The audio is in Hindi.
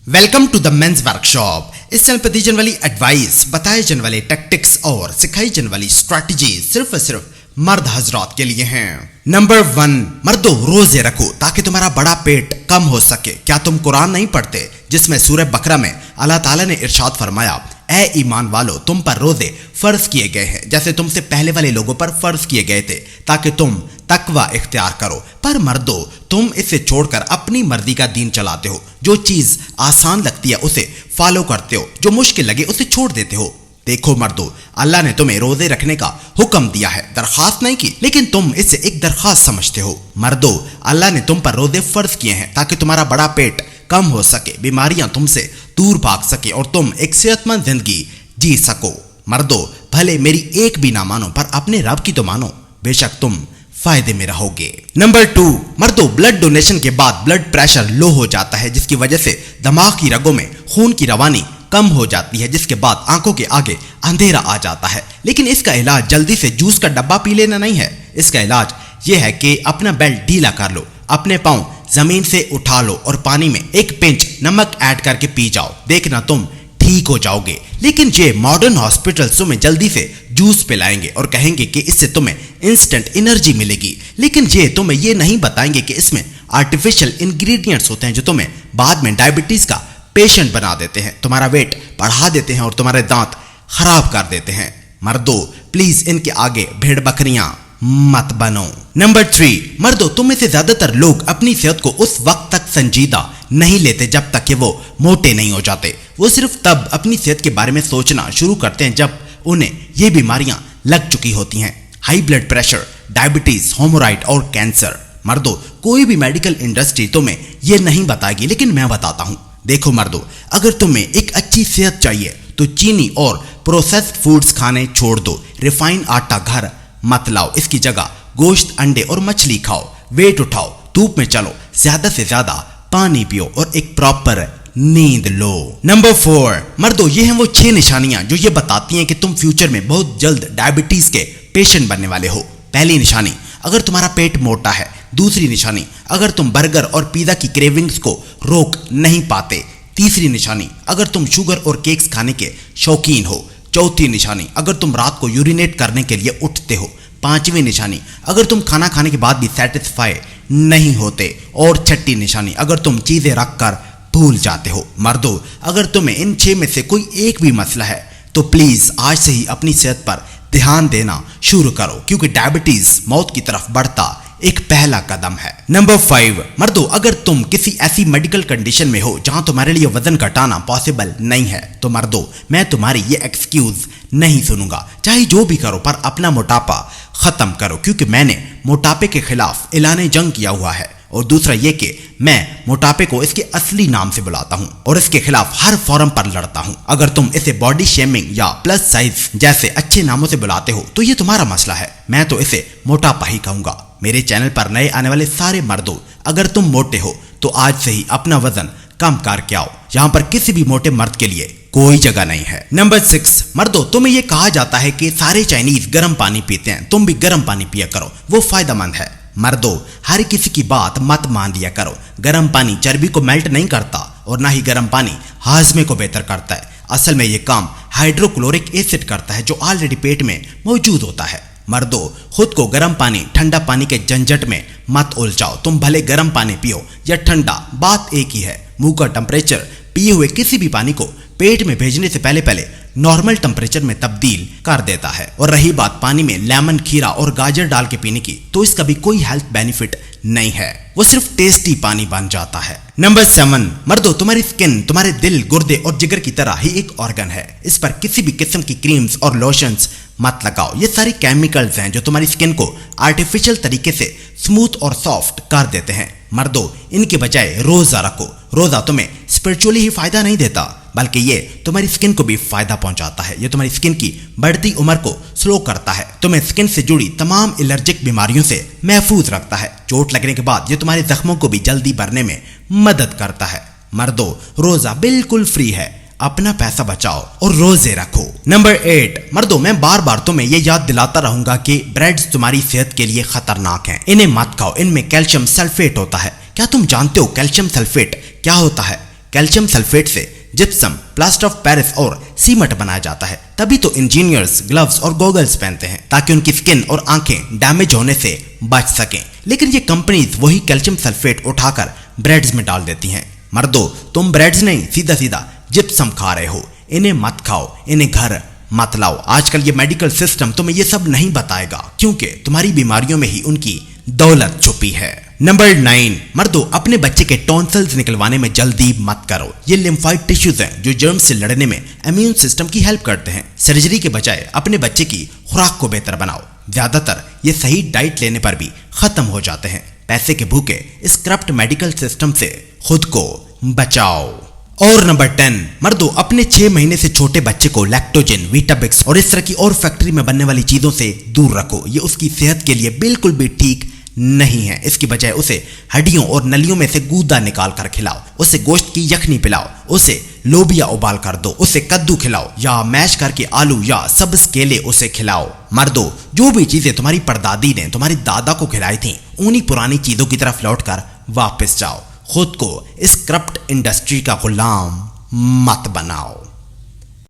Welcome to the men's workshop. इस चैनल पर दी जाने वाली एडवाइस, बताए जाने वाले टैक्टिक्स और सिखाई जाने वाली स्ट्रैटेजी सिर्फ और सिर्फ मर्द हजरात के लिए हैं। नंबर 1, मर्दों रोजे रखो ताकि तुम्हारा बड़ा पेट कम हो सके। क्या तुम कुरान नहीं पढ़ते जिसमें सूरह बकरा में अल्लाह ताला ने इरशाद फरमाया, ऐ ईमान वालो तुम पर रोजे फर्ज किए गए हैं जैसे तुमसे पहले वाले लोगों पर फर्ज किए गए थे ताकि तुम तकवा इख्तियार करो। पर मर्दों तुम इसे छोड़कर अपनी मर्जी का दीन चलाते हो। जो चीज आसान लगती है उसे फॉलो करते हो, जो मुश्किल लगे उसे छोड़ देते हो। देखो मर्दों, अल्लाह ने तुम्हें रोजे रखने का हुक्म दिया है, दरखास्त नहीं की, लेकिन तुम इसे एक दरखास्त समझते हो। मर्दों अल्लाह ने तुम पर रोजे फर्ज किए हैं ताकि तुम्हारा बड़ा पेट कम हो सके, बीमारियां तुमसे दूर भाग सके और तुम एक सेहतमंद जिंदगी जी सको। मर्दों भले मेरी एक भी ना मानो पर अपने रब की तो मानो, बेशक तुम फायदे में रहोगे। नंबर 2, मर्दों ब्लड डोनेशन के बाद ब्लड प्रेशर लो हो जाता है जिसकी वजह से दिमाग की रगों में खून की रवानी कम हो जाती है, जिसके बाद आंखों के आगे अंधेरा आ जाता है। लेकिन इसका इलाज जल्दी से जूस का डब्बा पी लेना नहीं है। इसका इलाज यह है कि अपना बेल्ट ढीला कर लो, अपने पांव जमीन से उठा लो और पानी में एक पिंच नमक ऐड करके पी जाओ, देखना तुम ठीक हो जाओगे। लेकिन ये मॉडर्न हॉस्पिटल्स तुम्हें जल्दी से जूस पिलाएंगे और कहेंगे कि इससे तुम्हें इंस्टेंट एनर्जी मिलेगी, लेकिन ये तुम्हें ये नहीं बताएंगे कि इसमें आर्टिफिशियल इंग्रेडिएंट्स होते हैं जो तुम्हें बाद में डायबिटीज का पेशेंट बना देते हैं, तुम्हारा वेट बढ़ा देते हैं और तुम्हारे दांत खराब कर देते हैं। मर्दों प्लीज इनके आगे भेड़ बकरियां मत बनो। नंबर 3, मर्दों तुम में से ज्यादातर लोग अपनी सेहत को उस वक्त तक संजीदा नहीं लेते जब तक कि वो मोटे नहीं हो जाते। वो सिर्फ तब अपनी सेहत के बारे में सोचना शुरू करते हैं जब उन्हें ये बीमारियां लग चुकी होती हैं, हाई ब्लड प्रेशर, डायबिटीज, होमोराइड और कैंसर। मर्दों कोई भी मेडिकल इंडस्ट्री तुम्हें ये नहीं बताएगी, लेकिन मैं बताता हूं। देखो मर्दों, अगर तुम्हें एक अच्छी सेहत चाहिए तो चीनी और प्रोसेस्ड फूड्स खाने छोड़ दो। रिफाइंड आटा घर मत लाओ, इसकी जगह गोश्त, अंडे और मछली खाओ। वेट उठाओ, धूप में चलो, ज्यादा से ज्यादा पानी पियो और एक प्रॉपर नींद लो। नंबर 4, मर्दों ये हैं वो 6 निशानियां जो ये बताती हैं कि तुम फ्यूचर में बहुत जल्द डायबिटीज के पेशेंट बनने वाले हो। पहली निशानी, अगर तुम्हारा पेट मोटा है। दूसरी निशानी, अगर तुम बर्गर और पिज्जा की क्रेविंग्स को रोक नहीं पाते। तीसरी निशानी, अगर तुम शुगर और केक्स खाने के शौकीन हो। चौथी निशानी, अगर तुम रात को यूरिनेट करने के लिए उठते हो। पांचवी निशानी, अगर तुम खाना खाने के बाद भी सेटिस्फाई नहीं होते। और छठी निशानी, अगर तुम चीजें रखकर भूल जाते हो। मर्दों अगर तुम्हें इन 6 में से कोई एक भी मसला है तो प्लीज आज से ही अपनी सेहत पर ध्यान देना शुरू करो, क्योंकि डायबिटीज मौत की तरफ बढ़ता एक पहला कदम है। नंबर 5, मर्दों अगर तुम किसी ऐसी मेडिकल कंडीशन में हो जहां तुम्हारे लिए वजन घटाना पॉसिबल नहीं है तो मर्दों मैं तुम्हारी ये एक्सक्यूज नहीं सुनूंगा। चाहे जो भी करो पर अपना मोटापा खत्म करो, क्योंकि मैंने मोटापे के खिलाफ ऐलान जंग किया हुआ है। और दूसरा ये कि मैं मोटापे को इसके असली नाम से बुलाता हूं और इसके खिलाफ हर फोरम पर लड़ता हूं। अगर तुम इसे बॉडी शेमिंग या प्लस साइज जैसे अच्छे नामों से बुलाते हो तो ये तुम्हारा मसला है, मैं तो इसे मोटापा ही कहूंगा। मेरे चैनल पर नए आने वाले सारे मर्दों अगर तुम मोटे हो तो आज से ही अपना वजन कम करके आओ, यहाँ पर किसी भी मोटे मर्द के लिए कोई जगह नहीं है। नंबर 6, मर्दों तुम्हें यह कहा जाता है कि सारे चाइनीज गर्म पानी पीते हैं, तुम भी गर्म पानी पिया करो, वो फायदेमंद है। मर्दों हर किसी की बात मत मान लिया करो। गर्म पानी चर्बी को मेल्ट नहीं करता और ना ही गर्म पानी हाजमे को बेहतर करता है। असल में ये काम हाइड्रोक्लोरिक एसिड करता है जो ऑलरेडी पेट में मौजूद होता है। मर्दों खुद को गर्म पानी ठंडा पानी के झंझट में मत उलझाओ। तुम भले गर्म पानी पियो या ठंडा, बात एक ही है। मुंह का टेम्परेचर पिए हुए किसी भी पानी को पेट में भेजने से पहले नॉर्मल टेम्परेचर में तब्दील कर देता है। और रही बात पानी में लेमन, खीरा और गाजर डाल के पीने की, तो इसका भी कोई हेल्थ बेनिफिट नहीं है, वो सिर्फ टेस्टी पानी बन जाता है। नंबर 7, मर्दों तुम्हारी स्किन तुम्हारे दिल, गुर्दे और जिगर की तरह ही एक ऑर्गन है। इस पर किसी भी किस्म की क्रीम्स और लोशंस मत लगाओ। ये सारी केमिकल्स हैं जो तुम्हारी स्किन को आर्टिफिशियल तरीके से स्मूथ और सॉफ्ट कर देते हैं। मर्दों इनके बजाय रोजा रखो। रोजा तुम्हें स्पिरिचुअली ही फायदा नहीं देता बल्कि ये तुम्हारी स्किन को भी फायदा पहुंचाता है। ये तुम्हारी स्किन की बढ़ती उम्र को स्लो करता है, तुम्हें स्किन से जुड़ी तमाम एलर्जिक बीमारियों से महफूज रखता है। चोट लगने के बाद ये तुम्हारे जख्मों को भी जल्दी भरने में मदद करता है। मर्दों रोजा बिल्कुल फ्री है, अपना पैसा बचाओ और रोजे रखो। नंबर 8, मर्दों मैं बार बार तुम्हें यह याद दिलाता रहूंगा कि ब्रेड्स तुम्हारी सेहत के लिए खतरनाक हैं, इन्हें मत खाओ, इनमें कैल्शियम सल्फेट होता है। क्या तुम जानते हो कैल्शियम सल्फेट क्या होता है? कैल्शियम सल्फेट से जिप्सम, प्लास्टर ऑफ पेरिस और सीमेंट बनाया जाता है। तभी तो इंजीनियर्स ग्लव्स और गॉगल्स पहनते हैं ताकि उनकी स्किन और आंखें डैमेज होने से बच सकें। लेकिन ये कंपनीज वही कैल्शियम सल्फेट उठाकर ब्रेड्स में डाल देती हैं। मर्दों, तुम ब्रेड्स नहीं सीधा सीधा जिप्सम खा रहे हो। इन्हें मत खाओ, इन्हें घर मत लाओ। आजकल ये मेडिकल सिस्टम तुम्हें ये सब नहीं बताएगा क्योंकि तुम्हारी बीमारियों में ही उनकी दौलत छुपी है। नंबर 9, मर्दों, अपने बच्चे के टॉन्सिल्स निकलवाने में जल्दी मत करो। ये लिम्फाइड टिश्यूज हैं जो जर्म से लड़ने में इम्यून सिस्टम की हेल्प करते हैं। सर्जरी के बजाय अपने बच्चे की खुराक को बेहतर बनाओ। ज्यादातर ये सही डाइट लेने पर भी खत्म हो जाते हैं। पैसे के भूखे इस करप्ट मेडिकल सिस्टम से खुद को बचाओ। और नंबर 10, मर्दों, अपने 6 महीने से छोटे बच्चे को लैक्टोजन, वीटाबिक्स और इस तरह की और फैक्ट्री में बनने वाली चीजों से दूर रखो। ये उसकी सेहत के लिए बिल्कुल भी ठीक नहीं है। इसकी बजाय उसे हड्डियों और नलियों में से गूदा निकाल कर खिलाओ। उसे गोश्त की यखनी पिलाओ, उसे लोबिया उबाल कर दो, उसे कद्दू खिलाओ या मैश करके आलू या सब्ज केले उसे खिलाओ। मर्दों, जो भी चीजें तुम्हारी परदादी ने तुम्हारी दादा को खिलाई थी उन्हीं पुरानी चीजों की तरफ लौटकर वापस जाओ। खुद को इस करप्ट इंडस्ट्री का गुलाम मत बनाओ।